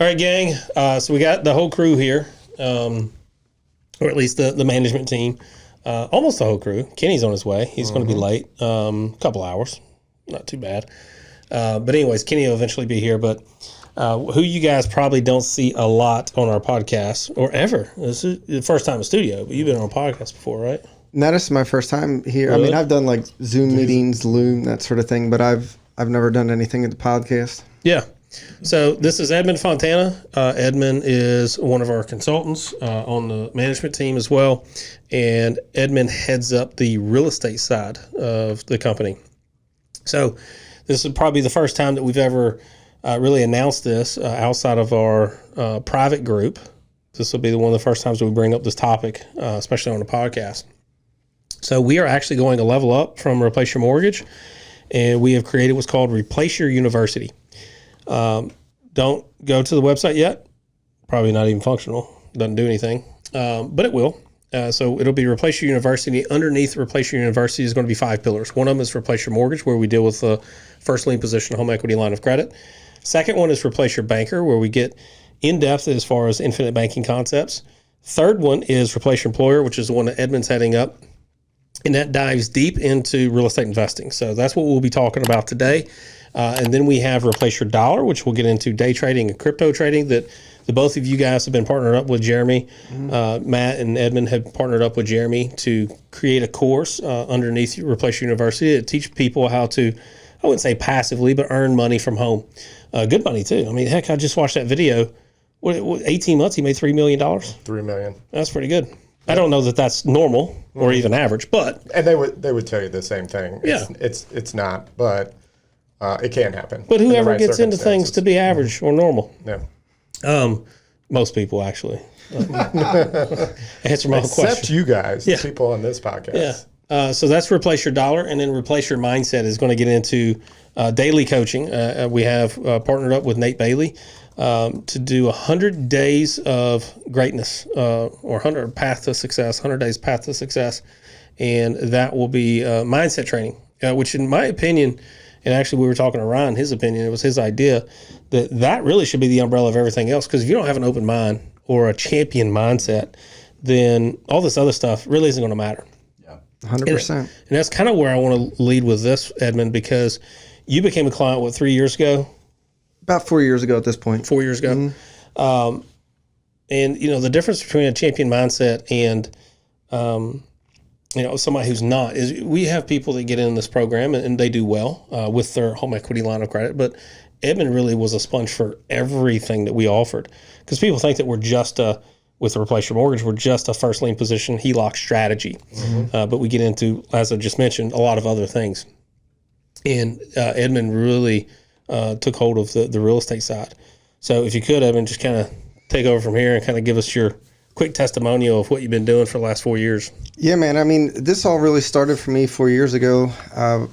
All right, gang. So we got the whole crew here, or at least the management team. Almost the whole crew. Kenny's on his way. He's going to be late. A couple hours. Not too bad. But anyways, Kenny will eventually be here. But who you guys probably don't see a lot on our podcast or ever. This is the first time in studio, but you've been on a podcast before, right? No, this is my first time here. Really? I mean, I've done like Zoom meetings, Loom, that sort of thing, but I've never done anything at the podcast. Yeah. So this is Edmund Fontana. Edmund is one of our consultants on the management team as well. And Edmund heads up the real estate side of the company. So this is probably the first time that we've ever really announced this outside of our private group. This will be one of the first times that we bring up this topic, especially on the podcast. So we are actually going to level up from Replace Your Mortgage, and we have created what's called Replace Your University. Don't go to the website yet. Probably not even functional. Doesn't do anything, but it will. So it'll be Replace Your University. Underneath Replace Your University is going to be 5 pillars. One of them is Replace Your Mortgage, where we deal with the first lien position home equity line of credit. Second one is Replace Your Banker, where we get in depth as far as infinite banking concepts. Third one is Replace Your Employer, which is the one that Edmund's heading up. And that dives deep into real estate investing. So that's what we'll be talking about today. And then we have Replace Your Dollar, which we'll get into day trading and crypto trading that the both of you guys have been partnered up with Jeremy. Matt and Edmund have partnered up with Jeremy to create a course underneath Replace Your University to teach people how to, I wouldn't say passively, but earn money from home. Good money too. I mean, heck, I just watched that video. What 18 months, he made $3 million? $3 million. That's pretty good. I don't know that that's normal or even average, but and they would tell you the same thing. It's not, but it can happen. But whoever gets into things to be average or normal. Yeah. Most people actually. Answer my own question. Except you guys, the people on this podcast. Yeah. So that's Replace Your Dollar, and then Replace Your Mindset is going to get into daily coaching. We have partnered up with Nate Bailey to do 100 days of greatness or 100 path to success, 100 days path to success. And that will be mindset training, which in my opinion, and actually we were talking to Ryan, his opinion, it was his idea, that really should be the umbrella of everything else. Because if you don't have an open mind or a champion mindset, then all this other stuff really isn't going to matter. 100%. And that's kind of where I want to lead with this, Edmund, because you became a client, 3 years ago? About 4 years ago at this point. 4 years ago. And, the difference between a champion mindset and, somebody who's not is we have people that get in this program and they do well with their home equity line of credit. But Edmund really was a sponge for everything that we offered, because people think that we're just with the Replace Your Mortgage, we're just a first lien position HELOC strategy. But we get into, as I just mentioned, a lot of other things. And Edmund really took hold of the real estate side. So if you could, Edmund, just kind of take over from here and kind of give us your quick testimonial of what you've been doing for the last 4 years. Yeah, man. I mean, this all really started for me 4 years ago. A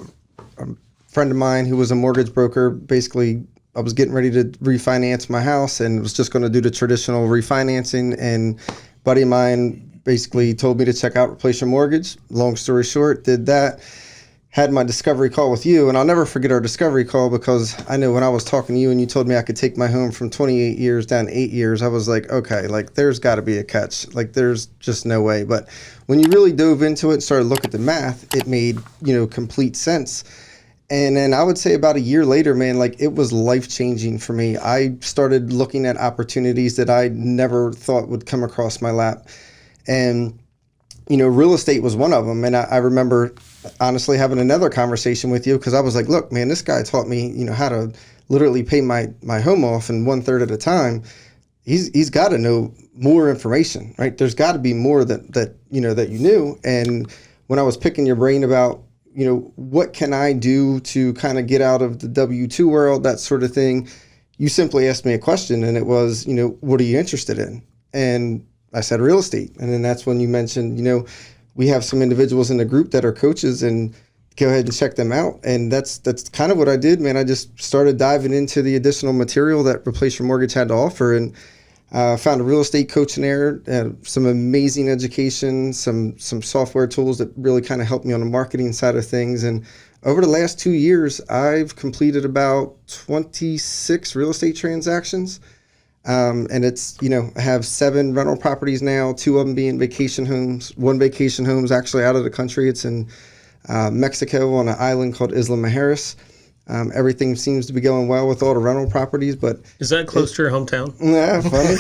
friend of mine who was a mortgage broker, basically, I was getting ready to refinance my house and was just going to do the traditional refinancing. And a buddy of mine basically told me to check out Replace Your Mortgage. Long story short, did that. Had my discovery call with you, and I'll never forget our discovery call, because I know when I was talking to you and you told me I could take my home from 28 years down to 8 years, I was like, okay, like there's got to be a catch. Like there's just no way. But when you really dove into it and started looking at the math, it made, complete sense. And then I would say about a year later, man, like it was life-changing for me. I started looking at opportunities that I never thought would come across my lap. And real estate was one of them. And I remember honestly having another conversation with you, because I was like, look, man, this guy taught me, how to literally pay my home off in 1/3 at a time. He's got to know more information, right? There's got to be more that you knew. And when I was picking your brain about, what can I do to kind of get out of the W-2 world, that sort of thing, you simply asked me a question, and it was, what are you interested in? And I said real estate. And then that's when you mentioned, we have some individuals in the group that are coaches, and go ahead and check them out. And that's kind of what I did, man. I just started diving into the additional material that Replace Your Mortgage had to offer, and found a real estate coach in there, some amazing education, some software tools that really kind of helped me on the marketing side of things. And over the last 2 years, I've completed about 26 real estate transactions. And it's, I have 7 rental properties now, 2 of them being vacation homes. 1 vacation home is actually out of the country. It's in Mexico on an island called Isla Mujeres. Everything seems to be going well with all the rental properties, but is that close to your hometown? Yeah, funny.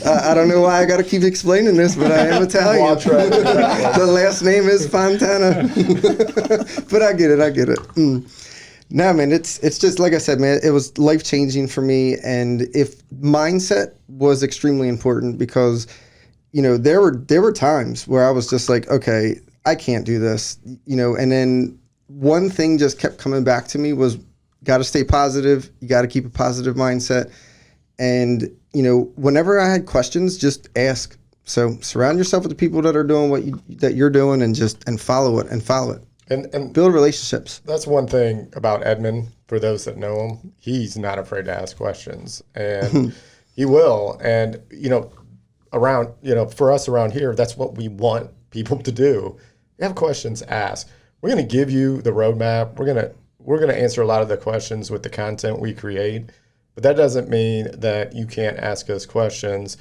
I don't know why I got to keep explaining this, but I am Italian. The last name is Fontana, but I get it. No, man, it's just like I said, man. It was life changing for me, and if mindset was extremely important because, there were times where I was just like, okay, I can't do this, and then one thing just kept coming back to me was got to stay positive. You got to keep a positive mindset. And, whenever I had questions, just ask. So surround yourself with the people that are doing that you're doing and follow it. And build relationships. That's one thing about Edmund, for those that know him. He's not afraid to ask questions, and he will. And, for us around here, that's what we want people to do. You have questions, ask. We're going to give you the roadmap. We're going to answer a lot of the questions with the content we create, but that doesn't mean that you can't ask us questions.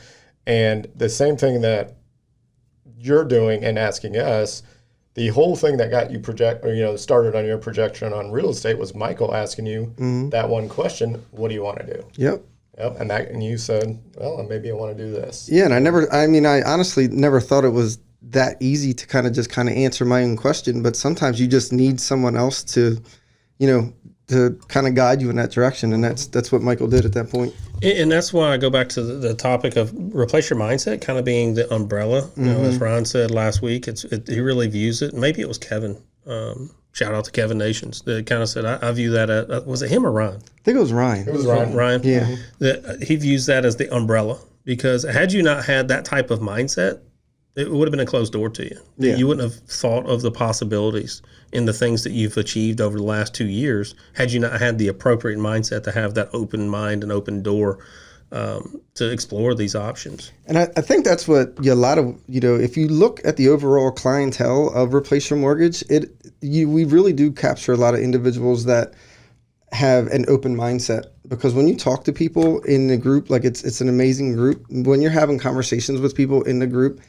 And the same thing that you're doing and asking us, the whole thing that got you started on your projection on real estate was Michael asking you that one question: what do you want to do? Yep. And you said, well, maybe I want to do this. Yeah, and I honestly never thought it was that easy to kind of answer my own question, but sometimes you just need someone else to kind of guide you in that direction, and that's what Michael did at that point. And that's why I go back to the topic of replace your mindset kind of being the umbrella. As Ron said last week, he really views it. Maybe it was Kevin. Shout out to Kevin Nations that kind of said, I view that was it him or Ryan? I think it was Ryan. It was Ryan. Ryan. Yeah. That he views that as the umbrella, because had you not had that type of mindset, it would have been a closed door to you. Yeah. You wouldn't have thought of the possibilities in the things that you've achieved over the last 2 years had you not had the appropriate mindset to have that open mind and open door to explore these options. And I think that's what a lot of, if you look at the overall clientele of Replace Your Mortgage, we really do capture a lot of individuals that have an open mindset, because when you talk to people in the group, like it's an amazing group. When you're having conversations with people in the group,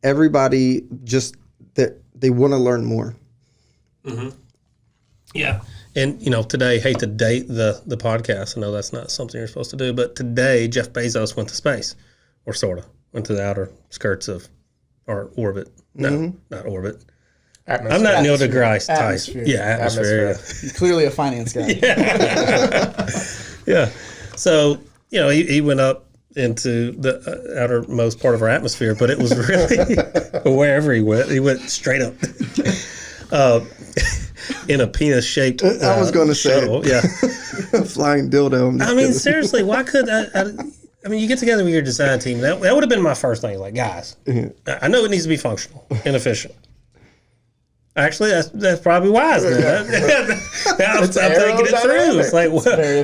everybody just that they want to learn more. Mm-hmm. Yeah. And, today, hate to date the podcast. I know that's not something you're supposed to do, but today Jeff Bezos went to space, or sort of, went to the outer skirts of our orbit. No, not orbit. Atmosphere. I'm not Neil deGrasse Tyson. Atmosphere. Yeah, atmosphere. You're clearly a finance guy. Yeah. So, he went up into the outermost part of our atmosphere, but it was really wherever he went straight up in a penis-shaped I was going to say shuttle. Yeah. Flying dildo. I mean, seriously, why could I mean, you get together with your design team. That would have been my first thing. Like, guys, I know it needs to be functional and efficient. Actually, that's probably wise. I'm thinking it through. It's like,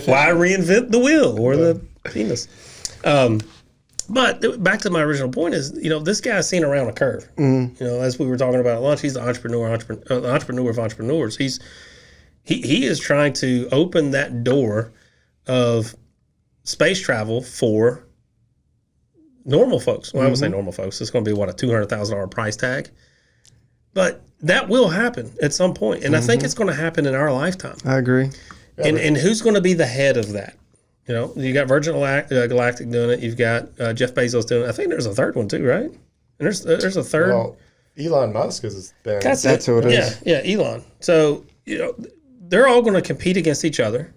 why reinvent the wheel or the penis? But back to my original point is, this guy's seen around a curve. As we were talking about at lunch, he's the entrepreneur of entrepreneurs. He is trying to open that door of space travel for normal folks. Well, I would say normal folks. It's going to be a $200,000 price tag, but that will happen at some point, and I think it's going to happen in our lifetime. I agree. And who's going to be the head of that? You got Virgin Galactic doing it. You've got Jeff Bezos doing it. I think there's a third one too, right? And there's a third. Well, Elon Musk has been. That's who it is. Yeah, Elon. So they're all going to compete against each other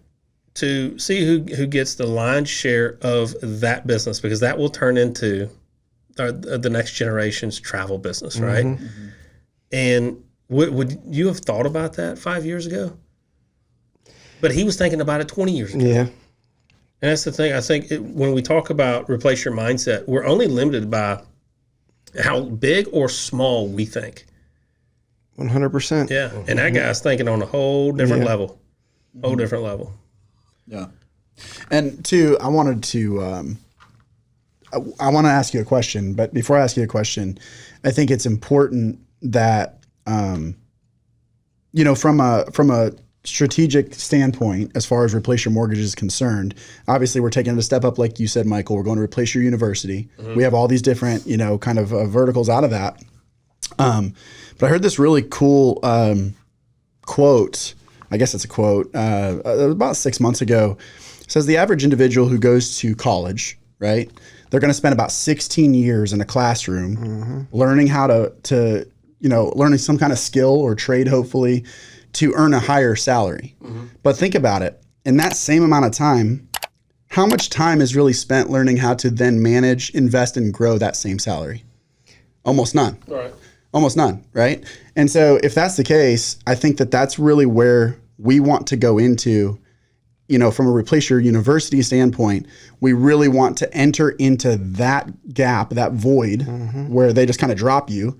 to see who gets the lion's share of that business, because that will turn into the next generation's travel business, right? Mm-hmm. And would you have thought about that 5 years ago? But he was thinking about it 20 years ago. Yeah. And that's the thing. I think when we talk about replace your mindset, we're only limited by how big or small we think. 100%. Yeah. And that guy's thinking on a whole different level. Whole different level. Yeah. And two, I want to ask you a question, but before I ask you a question, I think it's important that, from a strategic standpoint, as far as replace your mortgage is concerned, obviously we're taking it a step up, like you said, Michael. We're going to replace your university. We have all these different, kind of verticals out of that. But I heard this really cool quote. I guess it's a quote about 6 months ago. It says the average individual who goes to college, right? They're going to spend about 16 years in a classroom learning how to learning some kind of skill or trade, hopefully, to earn a higher salary. But think about it. In that same amount of time, how much time is really spent learning how to then manage, invest, and grow that same salary? Almost none. Right. Almost none, right? And so if that's the case, I think that that's really where we want to go into, from a replace your university standpoint. We really want to enter into that gap, that void where they just kind of drop you.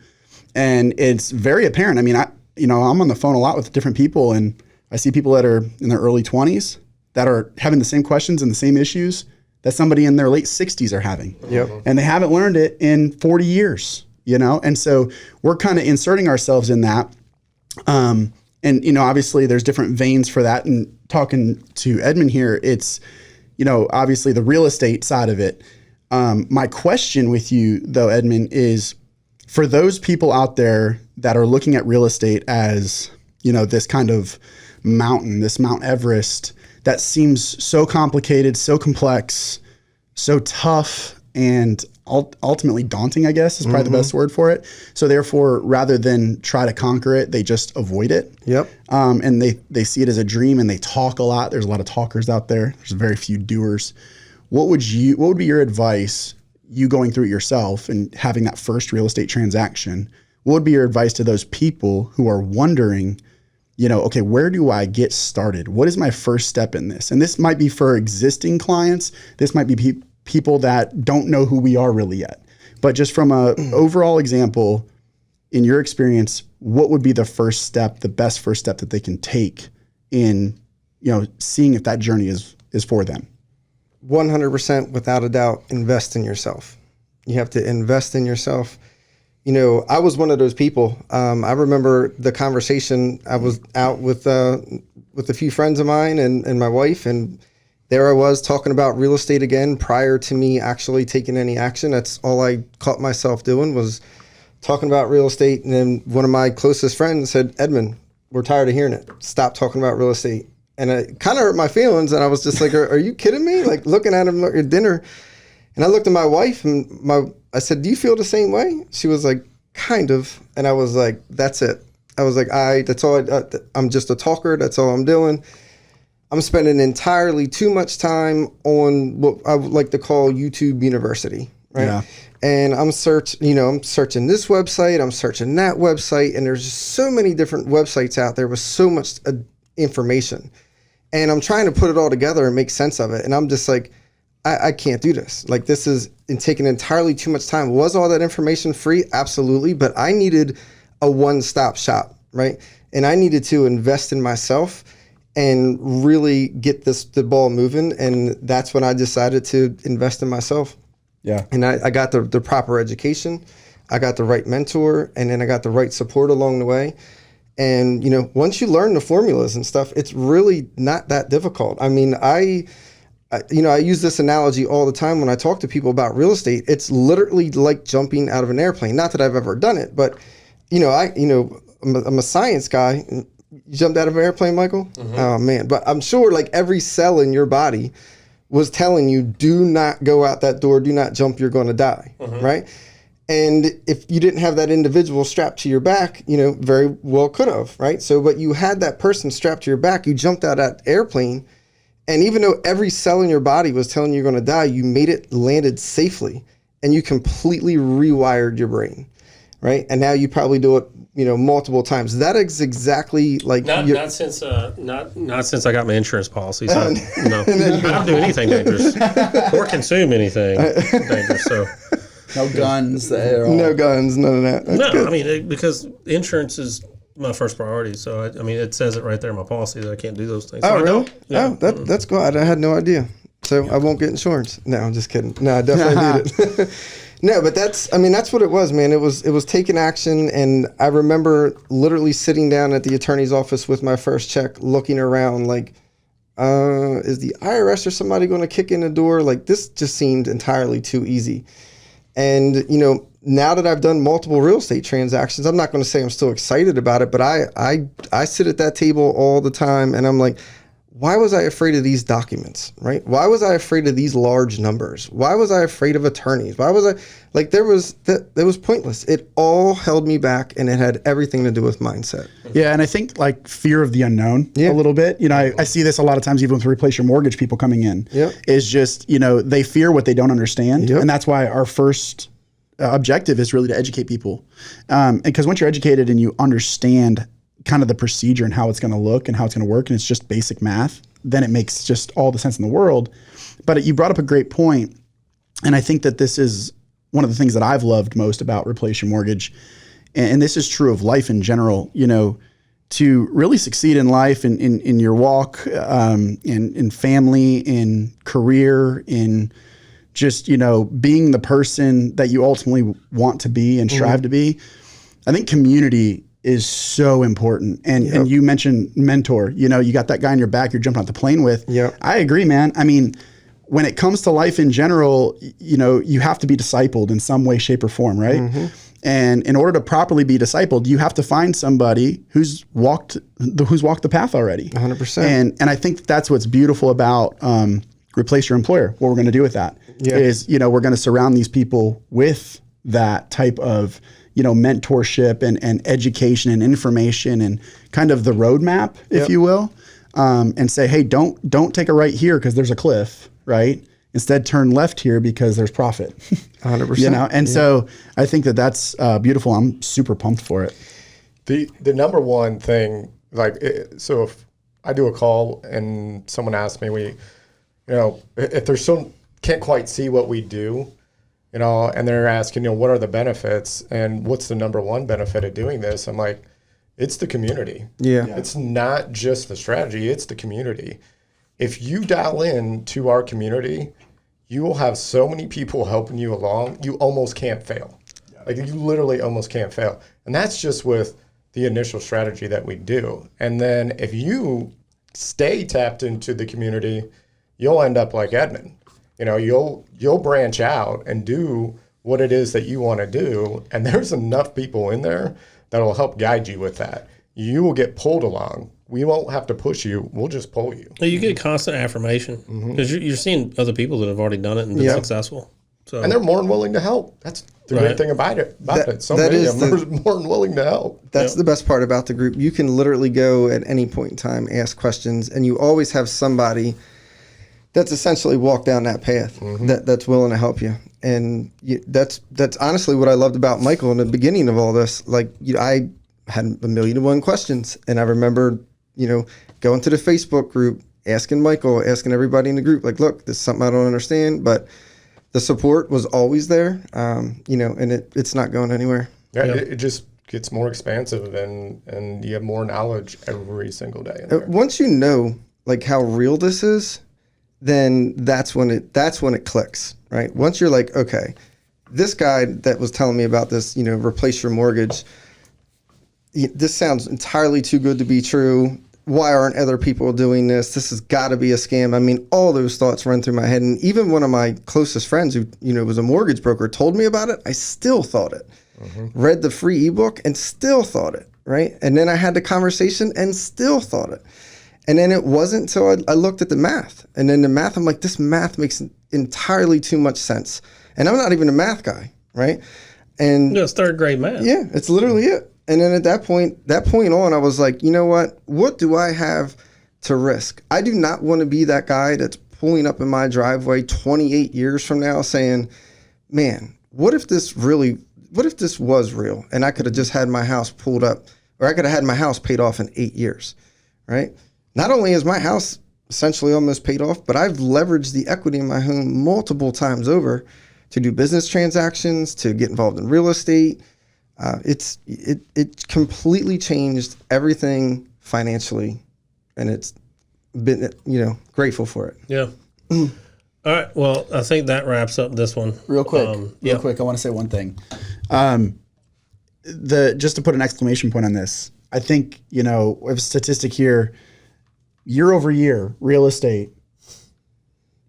And it's very apparent. I mean, I'm on the phone a lot with different people, and I see people that are in their early 20s that are having the same questions and the same issues that somebody in their late 60s are having. Yep. And they haven't learned it in 40 years. And so we're kind of inserting ourselves in that. And, obviously there's different veins for that. And talking to Edmund here, it's, obviously the real estate side of it. My question with you though, Edmund, is for those people out there that are looking at real estate as, this kind of mountain, this Mount Everest that seems so complicated, so complex, so tough, and ultimately daunting, I guess, is probably the best word for it. So therefore, rather than try to conquer it, they just avoid it. Yep. And they see it as a dream, and they talk a lot. There's a lot of talkers out there. There's very few doers. What would be your advice, you going through it yourself and having that first real estate transaction? What would be your advice to those people who are wondering, okay, where do I get started? What is my first step in this? And this might be for existing clients. This might be people that don't know who we are really yet. But just from a overall example, in your experience, what would be the first step, the best first step that they can take in, seeing if that journey is for them? 100%, without a doubt, invest in yourself. You have to invest in yourself. I was one of those people. I remember the conversation. I was out with a few friends of mine and my wife, and there I was talking about real estate again prior to me actually taking any action. That's all I caught myself doing, was talking about real estate. And then one of my closest friends said, Edmund, we're tired of hearing it. Stop talking about real estate. And it kind of hurt my feelings. And I was just like, are you kidding me? Like, looking at him at dinner. And I looked at my wife and I said, do you feel the same way? She was like, kind of. And I was like, that's it. I was like, I'm just a talker. That's all I'm doing. I'm spending entirely too much time on what I would like to call YouTube University, right? Yeah. And I'm searching this website, I'm searching that website, and there's just so many different websites out there with so much information. And I'm trying to put it all together and make sense of it. And I'm just like, I can't do this. Like, this is taking entirely too much time. Was all that information free? Absolutely. But I needed a one-stop shop, right? And I needed to invest in myself and really get the ball moving. And that's when I decided to invest in myself. Yeah. And I got the proper education. I got the right mentor, and then I got the right support along the way. And, once you learn the formulas and stuff, it's really not that difficult. I mean, I use this analogy all the time when I talk to people about real estate. It's literally like jumping out of an airplane. Not that I've ever done it, but, I'm a science guy. You jumped out of an airplane, Michael? Mm-hmm. Oh, man. But I'm sure like every cell in your body was telling you, do not go out that door. Do not jump. You're going to die. Mm-hmm. Right. And if you didn't have that individual strapped to your back, very well could have. Right. So, but you had that person strapped to your back. You jumped out that airplane. And even though every cell in your body was telling you you're going to die, you made it, landed safely, and you completely rewired your brain. Right. And now you probably do it, multiple times. That is exactly like not since I got my insurance policy. So, I don't do anything dangerous or consume anything dangerous. So no guns there. No guns. None of that. That's good. I mean, because insurance is my first priority. So it says it right there in my policy that I can't do those things. Oh, so really? Yeah. Oh, that's good. I had no idea. So I won't get insurance. No, I'm just kidding. No, I definitely need it. No, but that's what it was, man. It was taking action. And I remember literally sitting down at the attorney's office with my first check, looking around like, is the IRS or somebody going to kick in the door? Like, this just seemed entirely too easy. And, now that I've done multiple real estate transactions, I'm not going to say I'm still excited about it, but I sit at that table all the time and I'm like, why was I afraid of these documents, right? Why was I afraid of these large numbers? Why was I afraid of attorneys? Why was I like, it was pointless. It all held me back and it had everything to do with mindset. Yeah. And I think like fear of the unknown a little bit, I see this a lot of times, even with replace your mortgage people coming in, is just, they fear what they don't understand. And that's why our first objective is really to educate people. And because once you're educated and you understand kind of the procedure and how it's going to look and how it's going to work, and it's just basic math, then it makes just all the sense in the world. But you brought up a great point, and I think that this is one of the things that I've loved most about Replace Your Mortgage, and this is true of life in general, to really succeed in life, in your walk, in family, in career, in just, being the person that you ultimately want to be and strive to be. I think community is so important. And you mentioned mentor, you got that guy in your back you're jumping out the plane with. I agree, man. I mean, when it comes to life in general, you have to be discipled in some way, shape, or form, right? And in order to properly be discipled, you have to find somebody who's walked the path already. 100%. And I think that's what's beautiful about Replace Your Employer. What we're going to do with that is, we're going to surround these people with that type of, mentorship and education and information and kind of the roadmap, if you will, and say, hey, don't take a right here because there's a cliff, right? Instead, turn left here because there's profit. 100%. And so I think that's beautiful. I'm super pumped for it. The number one thing, so if I do a call and someone asks me, if they're still can't quite see what we do, and they're asking, what are the benefits and what's the number one benefit of doing this? I'm like, it's the community. It's not just the strategy, it's the community. If you dial in to our community, you will have so many people helping you along, you almost can't fail. Like, you literally almost can't fail. And that's just with the initial strategy that we do. And then if you stay tapped into the community, you'll end up like Edmund. You'll branch out and do what it is that you want to do. And there's enough people in there that'll help guide you with that. You will get pulled along. We won't have to push you. We'll just pull you. You get constant affirmation because you're seeing other people that have already done it and been successful. So. And they're more than willing to help. That's the great thing about it. So many of them are more than willing to help. That's the best part about the group. You can literally go at any point in time, ask questions, and you always have somebody that's essentially walked down that path that's willing to help you. And that's honestly what I loved about Michael in the beginning of all this. Like, I had 1,000,001 questions, and I remember, going to the Facebook group, asking Michael, asking everybody in the group, like, look, this is something I don't understand, but the support was always there, and it's not going anywhere. It just gets more expansive, and you have more knowledge every single day. Once you know, like, how real this is, then that's when it clicks, right? Once you're like, okay, this guy that was telling me about this, replace your mortgage, this sounds entirely too good to be true. Why aren't other people doing this? This has got to be a scam. I mean, all those thoughts run through my head. And even one of my closest friends who, was a mortgage broker told me about it, I still thought it. Read the free ebook and still thought it, right? And then I had the conversation and still thought it. And then it wasn't until I looked at the math. And then the math, I'm like, this math makes entirely too much sense. And I'm not even a math guy, right? And it's third grade math. Yeah, it's literally it. And then at that point on, I was like, you know what? What do I have to risk? I do not want to be that guy that's pulling up in my driveway 28 years from now saying, man, what if this was real? And I could have just had my house pulled up, or I could have had my house paid off in 8 years, right? Not only is my house essentially almost paid off, but I've leveraged the equity in my home multiple times over to do business transactions, to get involved in real estate. It completely changed everything financially, and it's been, grateful for it. Yeah. All right. Well, I think that wraps up this one. Real quick, yeah. I want to say one thing. Just to put an exclamation point on this, I think, we have a statistic here, year over year, real estate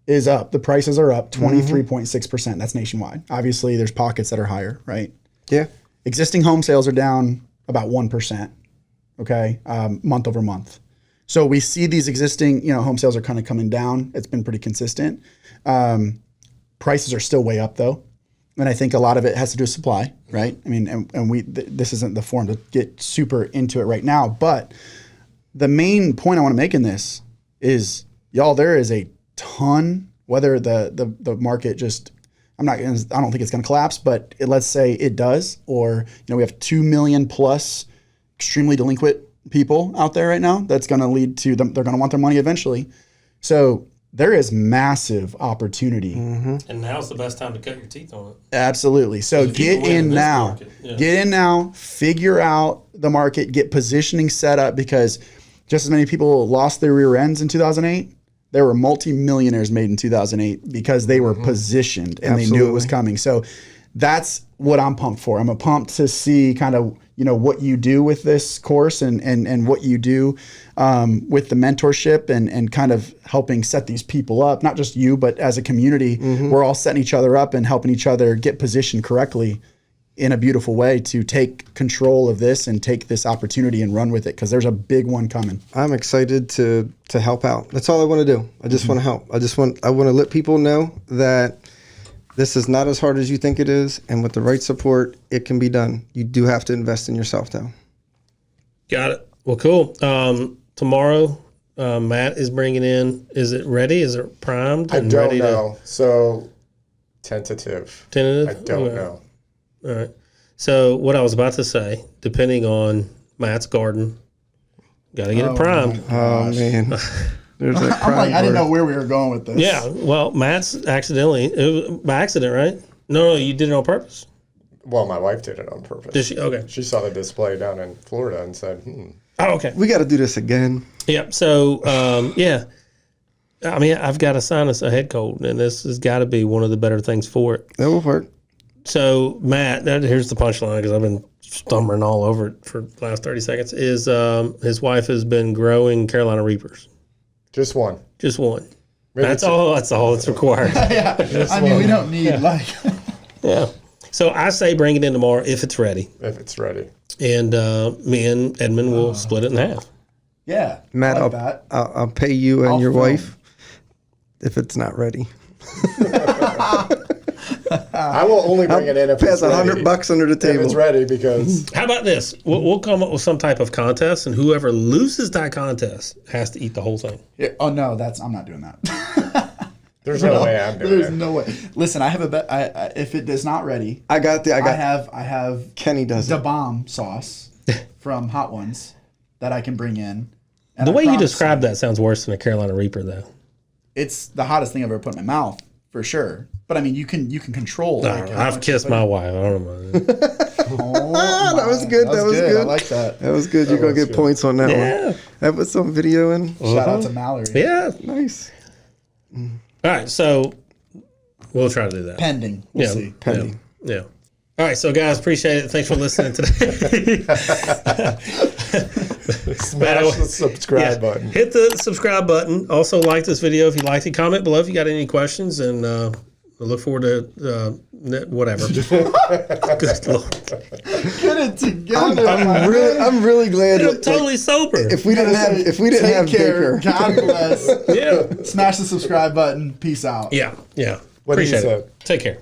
is up. The prices are up 23.6%. That's nationwide. Obviously, there's pockets that are higher, right? Yeah. Existing home sales are down about 1%, okay, month over month. So we see these existing, home sales are kind of coming down. It's been pretty consistent. Prices are still way up, though. And I think a lot of it has to do with supply, right? I mean, this isn't the forum to get super into it right now. But the main point I want to make in this is, y'all, there is a ton, whether the market just, I don't think it's going to collapse, but let's say it does, or we have 2 million plus extremely delinquent people out there right now. That's going to lead to them. They're going to want their money eventually. So there is massive opportunity. And now's the best time to cut your teeth on it. Absolutely. So get in now. Yeah. Get in now. Figure out the market. Get positioning set up, because just as many people lost their rear ends in 2008, there were multi-millionaires made in 2008 because they were positioned and they knew it was coming. So that's what I'm pumped for. I'm pumped to see kind of, what you do with this course and what you do with the mentorship and kind of helping set these people up, not just you, but as a community, we're all setting each other up and helping each other get positioned correctly in a beautiful way to take control of this and take this opportunity and run with it, because there's a big one coming. I'm excited to help out. That's all I want to do. I just want to help. I want to let people know that this is not as hard as you think it is, and with the right support, it can be done. You do have to invest in yourself, though. Got it. Well, cool. Tomorrow, Matt is bringing in. Is it ready? Is it primed? I don't know. So tentative. Tentative? I don't know. All right. So what I was about to say, depending on Matt's garden, got to get it primed. Oh, man. There's a I'm like, I didn't know where we were going with this. Yeah. Well, Matt's accidentally, it was by accident, right? No, you did it on purpose. Well, my wife did it on purpose. Did she? Okay. She saw the display down in Florida and said, Oh, okay. We got to do this again. Yep. So, yeah. I mean, I've got a sinus, a head cold, and this has got to be one of the better things for it. That will work. So, Matt, here's the punchline, because I've been stumbling all over it for the last 30 seconds, is his wife has been growing Carolina Reapers. Just one. Just one. Maybe That's all that's required. Yeah. I mean, we don't need Yeah. So I say bring it in tomorrow if it's ready. If it's ready. And me and Edmund will split it in half. Yeah. Matt, I like that. I'll pay you and your film. wife if it's not ready. I will only bring it in if Pass it's ready. $100 under the If table. it's ready, because How about this? We'll come up with some type of contest, and whoever loses that contest has to eat the whole thing. Yeah. Oh no, I'm not doing that. there's no way I'm doing There's it. no way. Listen, I have a bet. If it is not ready, I have Kenny does the it. bomb sauce from Hot Ones that I can bring in. And The I way you promise describe that sounds worse than a Carolina Reaper, though. it's the hottest thing I've ever put in my mouth, for sure. But I mean, you can control. Like, how I've much kissed you put my wife. I don't know. That was good. That was good. good. I like that. That was good. You're going to get points on that Yeah. one. That was some video in. Shout out to Mallory. Yeah. Nice. All right. So we'll try to do that. Pending. We'll see. Pending. Yeah. All right. So, guys, appreciate it. Thanks for listening today. Smash the subscribe button. Hit the subscribe button. Also, like this video if you liked it. Comment below if you got any questions, and I look forward to whatever. Good Lord. Get it together. I'm really glad. I'm totally sober. If we didn't have care. Baker, God bless. Yeah. Smash the subscribe button. Peace out. Yeah. Yeah. What do you Appreciate say? it. Take care.